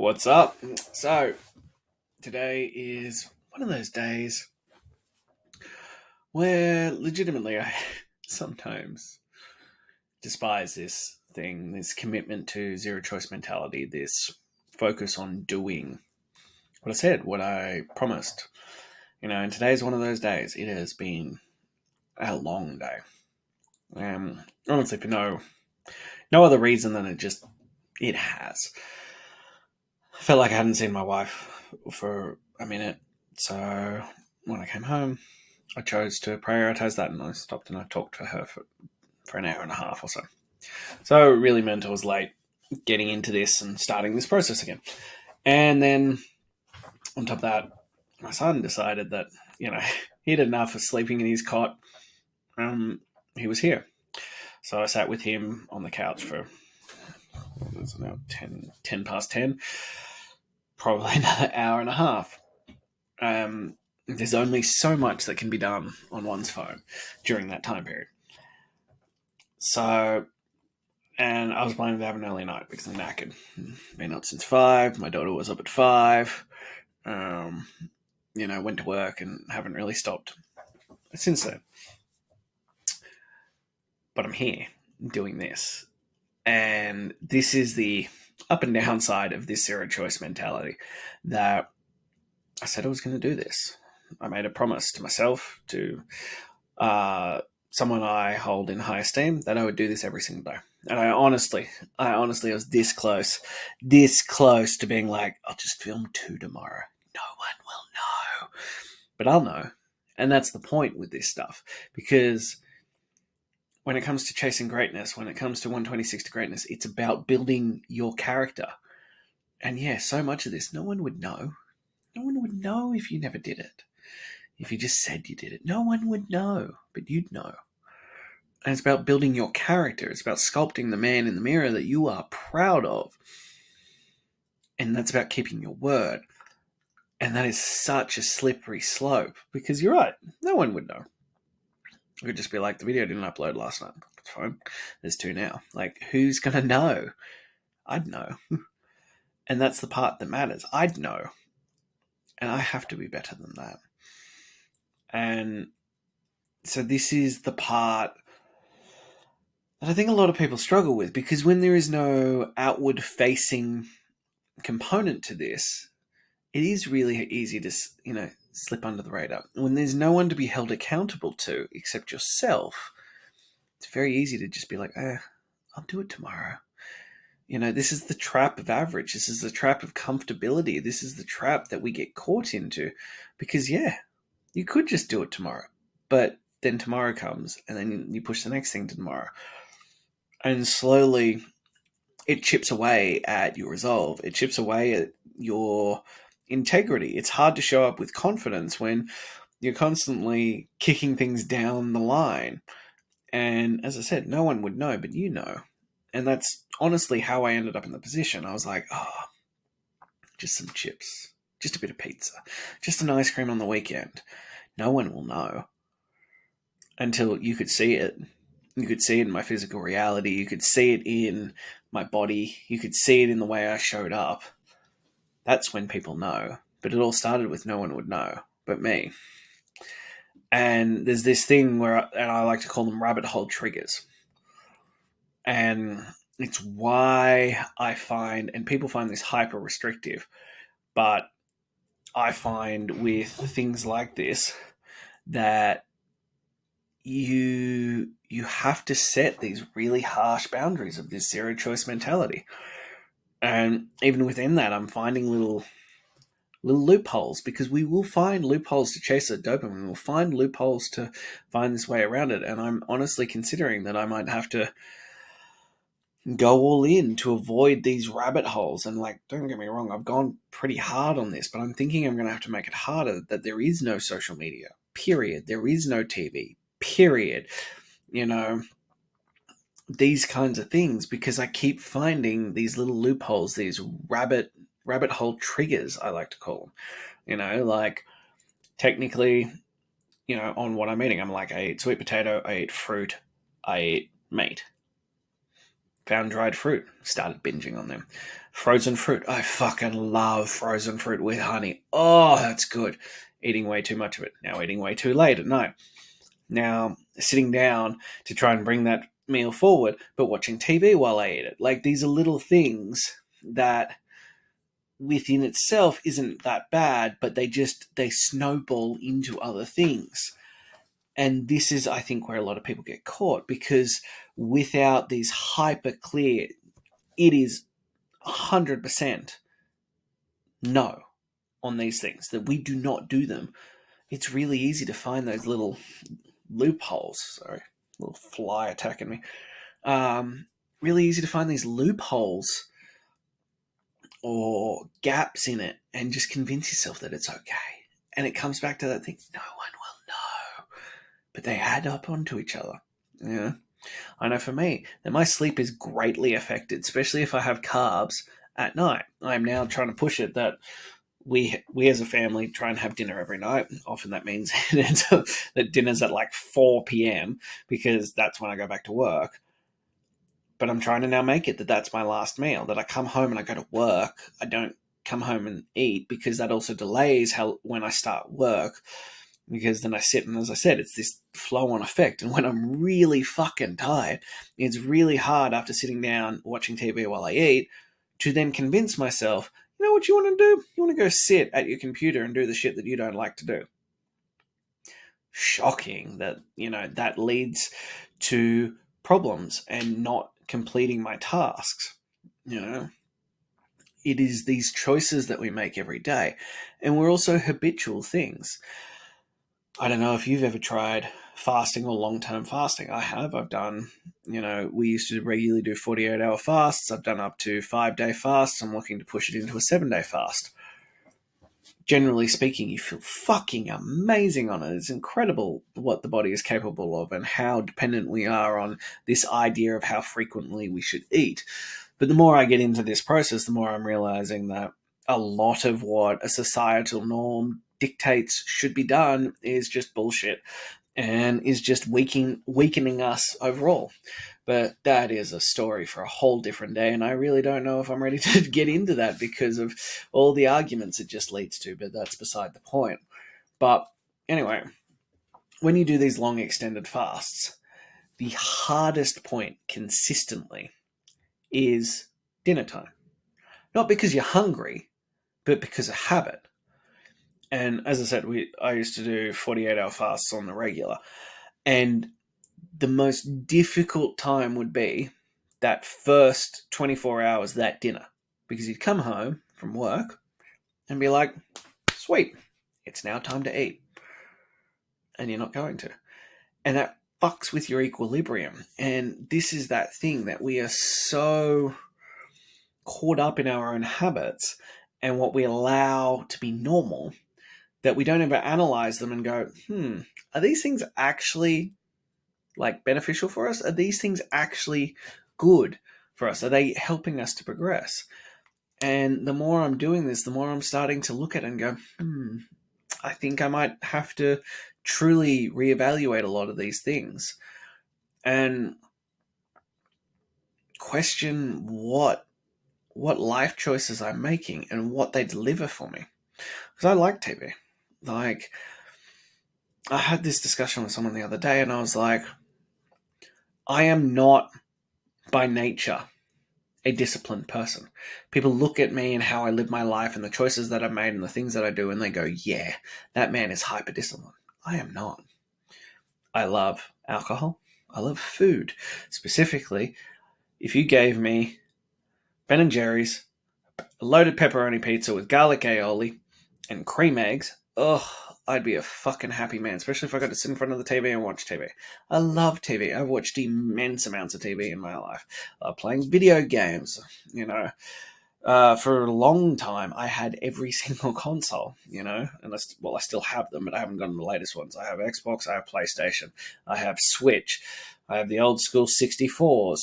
What's up? So, today is one of those days where legitimately I sometimes despise this thing, this commitment to zero choice mentality, this focus on doing what I said, what I promised. And today's one of those days. It has been a long day. Honestly, for no other reason than it has. I felt like I hadn't seen my wife for a minute, so when I came home, I chose to prioritize that, and I stopped and I talked to her for an hour and a half or so. So it really meant I was late getting into this and starting this process again. And then on top of that, my son decided that, he had enough of sleeping in his cot. He was here. So I sat with him on the couch for, it's now 10 past 10, probably another hour and a half. There's only so much that can be done on one's phone during that time period. So, and I was planning to have an early night because I'm knackered. Been up since 5. My daughter was up at 5. Went to work and haven't really stopped since then. But I'm here doing this. And this is the up and down side of this zero choice mentality that I said I was going to do this. I made a promise to myself, to someone I hold in high esteem, that I would do this every single day. And I honestly was this close to being like, I'll just film 2 tomorrow. No one will know. But I'll know. And that's the point with this stuff. Because when it comes to chasing greatness, when it comes to 126 to greatness, it's about building your character. And yeah, so much of this, no one would know. No one would know if you never did it. If you just said you did it, no one would know, but you'd know. And it's about building your character. It's about sculpting the man in the mirror that you are proud of. And that's about keeping your word. And that is such a slippery slope because you're right. No one would know. It could just be like, the video didn't upload last night. It's fine. There's 2 now. Like, who's going to know? I'd know. And that's the part that matters. I'd know. And I have to be better than that. And so this is the part that I think a lot of people struggle with, because when there is no outward facing component to this, it is really easy to, slip under the radar. When there's no one to be held accountable to except yourself, it's very easy to just be like, I'll do it tomorrow. This is the trap of average. This is the trap of comfortability. This is the trap that we get caught into, because you could just do it tomorrow, but then tomorrow comes and then you push the next thing to tomorrow. And slowly it chips away at your resolve. It chips away at your integrity. It's hard to show up with confidence when you're constantly kicking things down the line. And as I said, no one would know, but you know. And that's honestly how I ended up in the position. I was like, just some chips, just a bit of pizza, just an ice cream on the weekend. No one will know until you could see it. You could see it in my physical reality. You could see it in my body. You could see it in the way I showed up. That's when people know. But it all started with no one would know but me. And there's this thing and I like to call them rabbit hole triggers. And it's why I find, and people find this hyper restrictive, but I find with things like this that you have to set these really harsh boundaries of this zero choice mentality. And even within that, I'm finding little loopholes, because we will find loopholes to chase the dopamine. We'll find loopholes to find this way around it. And I'm honestly considering that I might have to go all in to avoid these rabbit holes. And don't get me wrong, I've gone pretty hard on this, but I'm thinking I'm going to have to make it harder, that there is no social media, period. There is no TV, period. These kinds of things, because I keep finding these little loopholes, these rabbit hole triggers, I like to call them. Technically, on what I'm eating, I'm like, I ate sweet potato, I ate fruit, I ate meat. Found dried fruit, started binging on them. Frozen fruit. I fucking love frozen fruit with honey. Oh, that's good. Eating way too much of it. Now eating way too late at night. Now sitting down to try and bring that meal forward, but watching TV while I eat it. Like, these are little things that within itself isn't that bad, but they snowball into other things. And this is, I think, where a lot of people get caught, because without these hyper clear, it is 100% no on these things, that we do not do them. It's really easy to find those little loopholes. Sorry, little fly attacking me. Really easy to find these loopholes or gaps in it and just convince yourself that it's okay. And it comes back to that thing, no one will know. But they add up onto each other. Yeah. I know for me that my sleep is greatly affected, especially if I have carbs at night. I'm now trying to push it that we as a family try and have dinner every night. Often that means that dinner's at like 4 p.m. because that's when I go back to work. But I'm trying to now make it that that's my last meal, that I come home and I go to work. I don't come home and eat, because that also delays when I start work, because then I sit, and as I said, it's this flow-on effect. And when I'm really fucking tired, it's really hard after sitting down watching TV while I eat to then convince myself, you know what you want to do? You want to go sit at your computer and do the shit that you don't like to do. Shocking that, that leads to problems and not completing my tasks. It is these choices that we make every day, and we're also habitual things. I don't know if you've ever tried fasting or long-term fasting. I have. I've done, we used to regularly do 48-hour fasts. I've done up to 5-day fasts. I'm looking to push it into a 7-day fast. Generally speaking, you feel fucking amazing on it. It's incredible what the body is capable of and how dependent we are on this idea of how frequently we should eat. But the more I get into this process, the more I'm realizing that a lot of what a societal norm dictates should be done is just bullshit and is just weakening us overall. But that is a story for a whole different day, and I really don't know if I'm ready to get into that because of all the arguments it just leads to, but that's beside the point. But anyway, when you do these long extended fasts, the hardest point consistently is dinner time. Not because you're hungry, but because of habit. And as I said, I used to do 48-hour fasts on the regular. And the most difficult time would be that first 24 hours, that dinner. Because you'd come home from work and be like, sweet, it's now time to eat. And you're not going to. And that fucks with your equilibrium. And this is that thing that we are so caught up in our own habits and what we allow to be normal that we don't ever analyze them and go, are these things actually like beneficial for us? Are these things actually good for us? Are they helping us to progress? And the more I'm doing this, the more I'm starting to look at it and go, I think I might have to truly reevaluate a lot of these things and question what life choices I'm making and what they deliver for me. Because I like TV. Like, I had this discussion with someone the other day and I was like, I am not by nature a disciplined person. People look at me and how I live my life and the choices that I've made and the things that I do, and they go, yeah, that man is hyper disciplined. I am not. I love alcohol. I love food. Specifically, if you gave me Ben & Jerry's, a loaded pepperoni pizza with garlic aioli and cream eggs, I'd be a fucking happy man, especially if I got to sit in front of the TV and watch TV. I love TV. I've watched immense amounts of TV in my life. Playing video games, for a long time, I had every single console, and I still have them, but I haven't gotten the latest ones. I have Xbox, I have PlayStation, I have Switch, I have the old school 64s,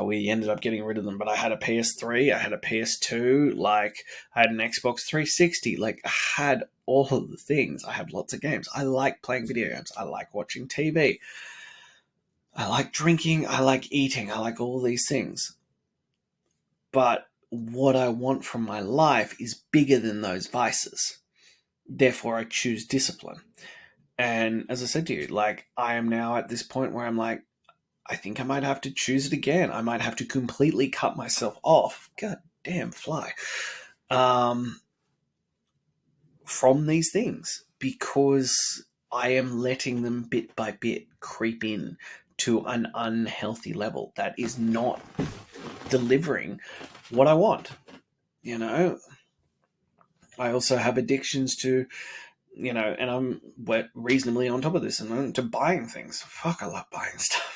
we ended up getting rid of them, but I had a PS3, I had a PS2, I had an Xbox 360, I had all of the things. I have lots of games. I like playing video games. I like watching TV. I like drinking. I like eating. I like all these things. But what I want from my life is bigger than those vices. Therefore, I choose discipline. And as I said to you, like, I am now at this point where I'm like, I think I might have to choose it again. I might have to completely cut myself off. God damn fly. Um, from these things because I am letting them bit by bit creep in to an unhealthy level that is not delivering what I want. You know, I also have addictions to, and I'm reasonably on top of this and to buying things. Fuck, I love buying stuff.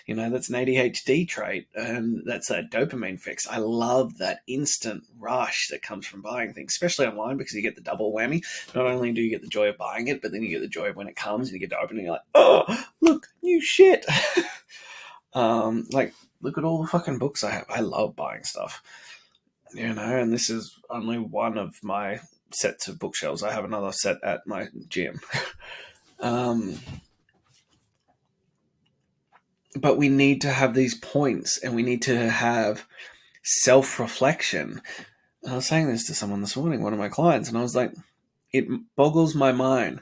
That's an ADHD trait, and that's a dopamine fix. I love that instant rush that comes from buying things, especially online, because you get the double whammy. Not only do you get the joy of buying it, but then you get the joy of when it comes and you get to open it and you're like, oh, look, new shit. Like, look at all the fucking books I have. I love buying stuff, and this is only one of my sets of bookshelves. I have another set at my gym. um, but we need to have these points, and we need to have self-reflection. And I was saying this to someone this morning, one of my clients, and I was like, it boggles my mind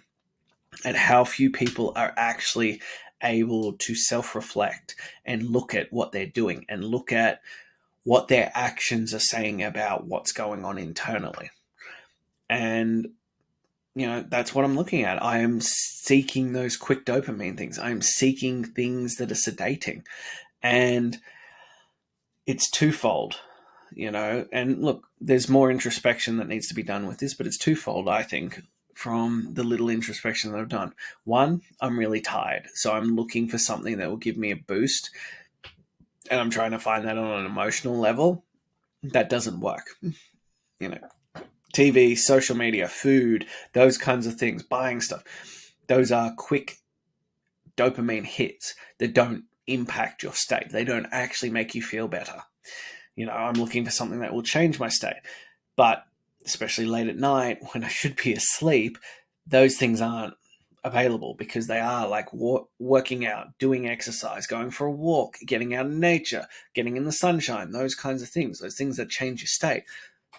at how few people are actually able to self-reflect and look at what they're doing and look at what their actions are saying about what's going on internally. And that's what I'm looking at. I am seeking those quick dopamine things. I'm seeking things that are sedating. And it's twofold, And look, there's more introspection that needs to be done with this, but it's twofold, I think, from the little introspection that I've done. One, I'm really tired. So I'm looking for something that will give me a boost. And I'm trying to find that on an emotional level. That doesn't work. TV, social media, food, those kinds of things, buying stuff. Those are quick dopamine hits that don't impact your state. They don't actually make you feel better. I'm looking for something that will change my state. But especially late at night when I should be asleep, those things aren't available because they are like working out, doing exercise, going for a walk, getting out in nature, getting in the sunshine, those kinds of things, those things that change your state.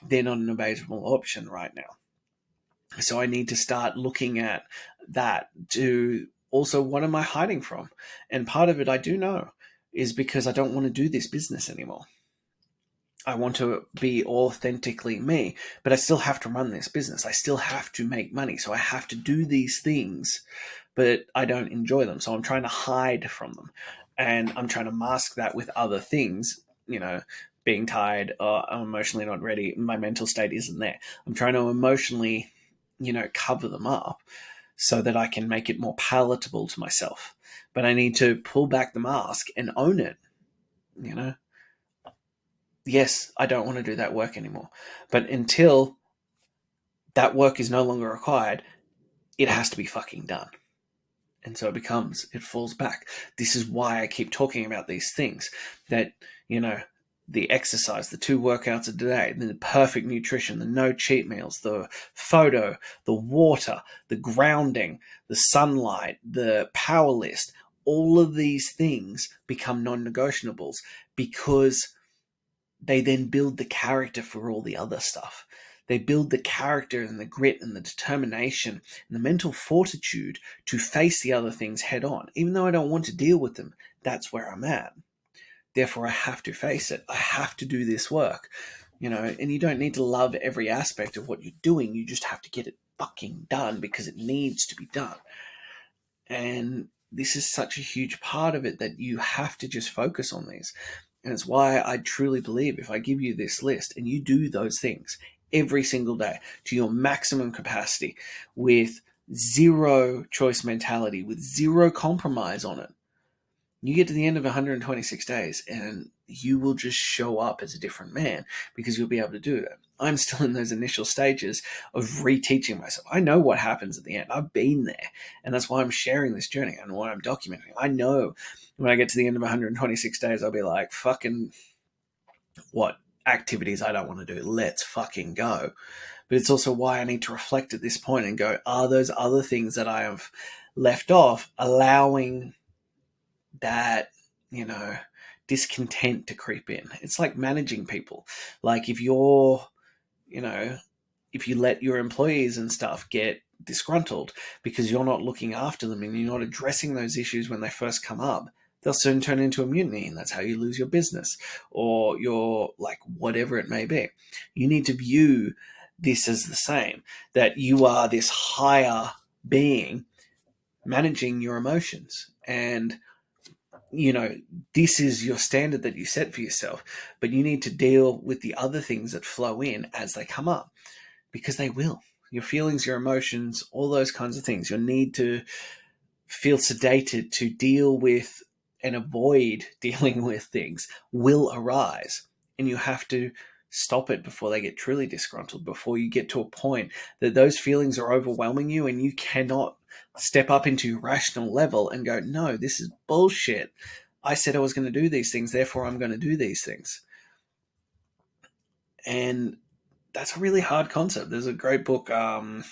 They're not an available option right now. So I need to start looking at that to also, what am I hiding from? And part of it, I do know, is because I don't want to do this business anymore. I want to be authentically me, but I still have to run this business. I still have to make money. So I have to do these things, but I don't enjoy them. So I'm trying to hide from them. And I'm trying to mask that with other things, being tired, I'm emotionally not ready, my mental state isn't there. I'm trying to emotionally, cover them up so that I can make it more palatable to myself. But I need to pull back the mask and own it, Yes, I don't want to do that work anymore. But until that work is no longer required, it has to be fucking done. And so it falls back. This is why I keep talking about these things that, the exercise, the 2 workouts a day, the perfect nutrition, the no cheat meals, the photo, the water, the grounding, the sunlight, the power list, all of these things become non-negotiables because they then build the character for all the other stuff. They build the character and the grit and the determination and the mental fortitude to face the other things head on. Even though I don't want to deal with them, that's where I'm at. Therefore, I have to face it. I have to do this work. And you don't need to love every aspect of what you're doing. You just have to get it fucking done because it needs to be done. And this is such a huge part of it that you have to just focus on these. And it's why I truly believe if I give you this list and you do those things every single day to your maximum capacity with zero choice mentality, with zero compromise on it, you get to the end of 126 days and you will just show up as a different man because you'll be able to do that. I'm still in those initial stages of reteaching myself. I know what happens at the end. I've been there. And that's why I'm sharing this journey and why I'm documenting. I know when I get to the end of 126 days, I'll be like, fucking what activities I don't want to do. Let's fucking go. But it's also why I need to reflect at this point and go, are those other things that I have left off allowing that, discontent to creep in. It's like managing people. Like if you're, you know, if you let your employees and stuff get disgruntled because you're not looking after them and you're not addressing those issues when they first come up, they'll soon turn into a mutiny, and that's how you lose your business or your, like, whatever it may be. You need to view this as the same, that you are this higher being managing your emotions. And this is your standard that you set for yourself, but you need to deal with the other things that flow in as they come up, because they will. Your feelings, your emotions, all those kinds of things. You'll need to feel sedated to deal with and avoid dealing with things will arise. And you have to stop it before they get truly disgruntled, before you get to a point that those feelings are overwhelming you and you cannot step up into your rational level and go, no, this is bullshit. I said I was going to do these things, therefore I'm going to do these things. And that's a really hard concept. There's a great book, The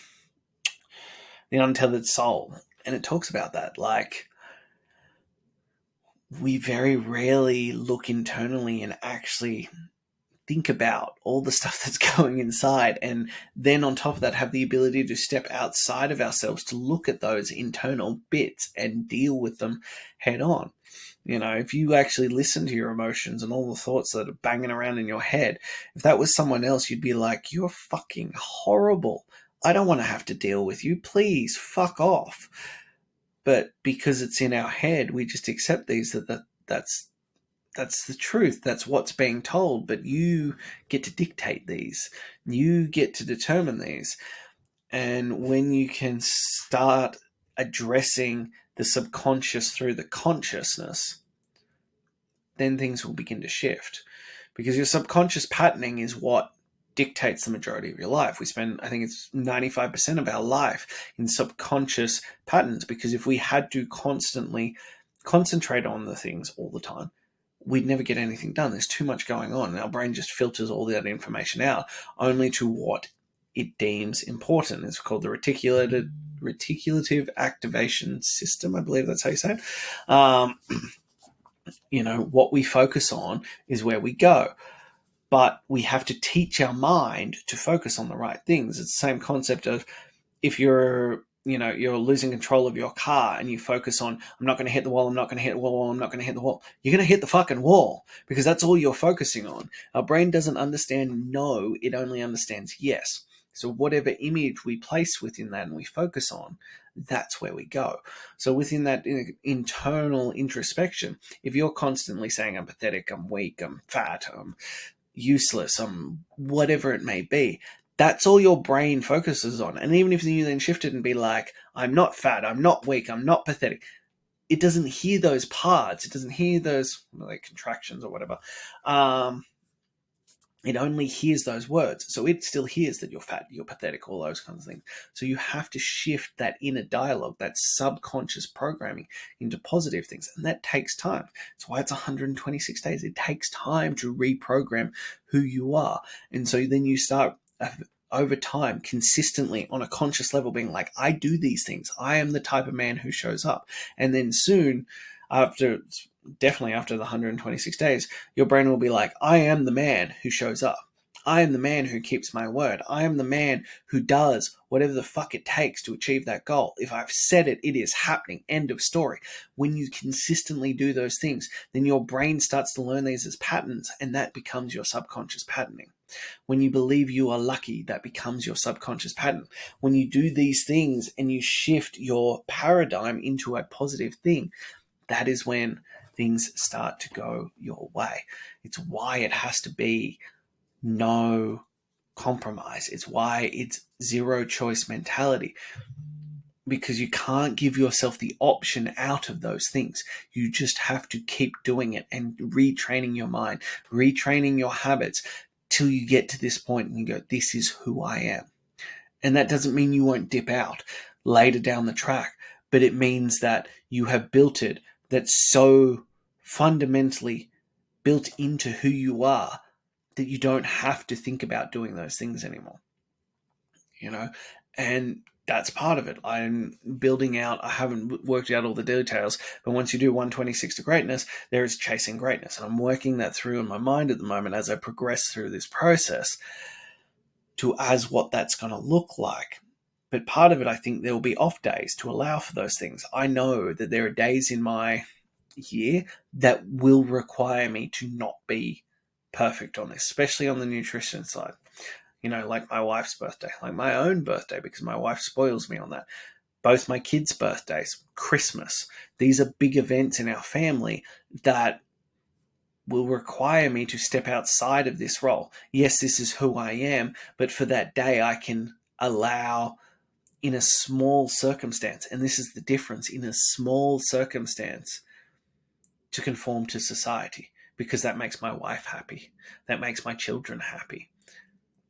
Untethered Soul, and it talks about that. Like, we very rarely look internally and actually think about all the stuff that's going inside, and then on top of that have the ability to step outside of ourselves to look at those internal bits and deal with them head on. If you actually listen to your emotions and all the thoughts that are banging around in your head, if that was someone else, you'd be like, you're fucking horrible. I don't want to have to deal with you. Please fuck off. But because it's in our head, we just accept these, that's the truth. That's what's being told. But you get to dictate these. You get to determine these. And when you can start addressing the subconscious through the consciousness, then things will begin to shift. Because your subconscious patterning is what dictates the majority of your life. We spend, I think it's 95% of our life in subconscious patterns, because if we had to constantly concentrate on the things all the time, we'd never get anything done. There's too much going on, and our brain just filters all that information out only to what it deems important. It's called the reticulative activation system. I believe that's how you say it. What we focus on is where we go. But we have to teach our mind to focus on the right things. It's the same concept of if you're losing control of your car and you focus on, I'm not going to hit the wall, I'm not going to hit the wall, I'm not going to hit the wall. You're going to hit the fucking wall, because that's all you're focusing on. Our brain doesn't understand no, it only understands yes. So whatever image we place within that and we focus on, that's where we go. So within that internal introspection, if you're constantly saying, I'm pathetic, I'm weak, I'm fat, I'm useless, whatever it may be, that's all your brain focuses on. And even if you then shift it and be like, I'm not fat, I'm not weak, I'm not pathetic, it doesn't hear those parts. It doesn't hear those, like, contractions or whatever. It only hears those words. So it still hears that you're fat, you're pathetic, all those kinds of things. So you have to shift that inner dialogue, that subconscious programming, into positive things. And that takes time. That's why it's 126 days. It takes time to reprogram who you are. And so then you start over time, consistently on a conscious level, being like, I do these things. I am the type of man who shows up. And then soon, definitely after the 126 days, your brain will be like, I am the man who shows up. I am the man who keeps my word. I am the man who does whatever the fuck it takes to achieve that goal. If I've said it, it is happening. End of story. When you consistently do those things, then your brain starts to learn these as patterns, and that becomes your subconscious patterning. When you believe you are lucky, that becomes your subconscious pattern. When you do these things and you shift your paradigm into a positive thing, that is when things start to go your way. It's why it has to be no compromise. It's why it's zero choice mentality, because you can't give yourself the option out of those things. You just have to keep doing it and retraining your mind, retraining your habits, till you get to this point and you go, this is who I am. And that doesn't mean you won't dip out later down the track, but it means that you have built it that's so fundamentally built into who you are that you don't have to think about doing those things anymore. And that's part of it. I'm building out, I haven't worked out all the details, but once you do 126 to greatness, there is chasing greatness. And I'm working that through in my mind at the moment as I progress through this process to as what that's going to look like. But part of it, I think there will be off days to allow for those things. I know that there are days in my year that will require me to not be perfect on this, especially on the nutrition side. Like my wife's birthday, like my own birthday, because my wife spoils me on that. Both my kids' birthdays, Christmas. These are big events in our family that will require me to step outside of this role. Yes, this is who I am, but for that day, I can allow in a small circumstance, and this is the difference, in a small circumstance, to conform to society, because that makes my wife happy. That makes my children happy.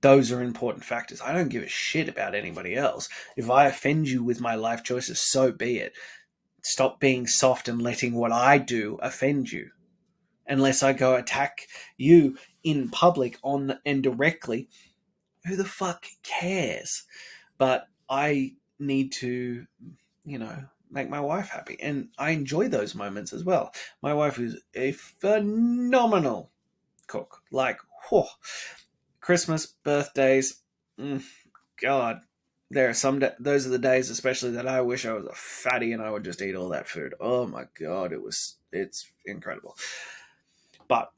Those are important factors. I don't give a shit about anybody else. If I offend you with my life choices, so be it. Stop being soft and letting what I do offend you. Unless I go attack you in public on and directly, who the fuck cares? But I need to, make my wife happy. And I enjoy those moments as well. My wife is a phenomenal cook. Like, whew, Christmas, birthdays, God, there are those are the days, especially, that I wish I was a fatty and I would just eat all that food. Oh my God, it's incredible. But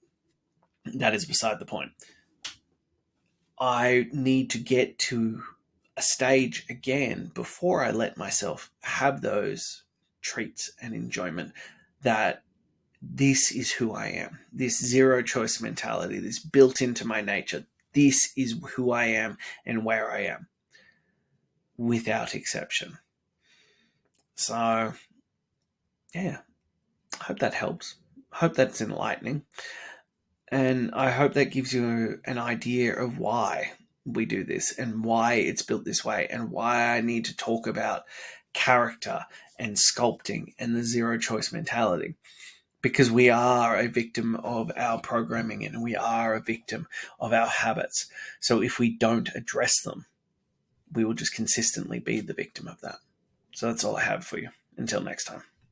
that is beside the point. I need to get to a stage again before I let myself have those treats and enjoyment, that this is who I am. This zero choice mentality, this built into my nature. This is who I am and where I am, without exception. So, yeah, I hope that helps. I hope that's enlightening. And I hope that gives you an idea of why we do this and why it's built this way and why I need to talk about character and sculpting and the zero choice mentality. Because we are a victim of our programming and we are a victim of our habits. So if we don't address them, we will just consistently be the victim of that. So that's all I have for you. Until next time.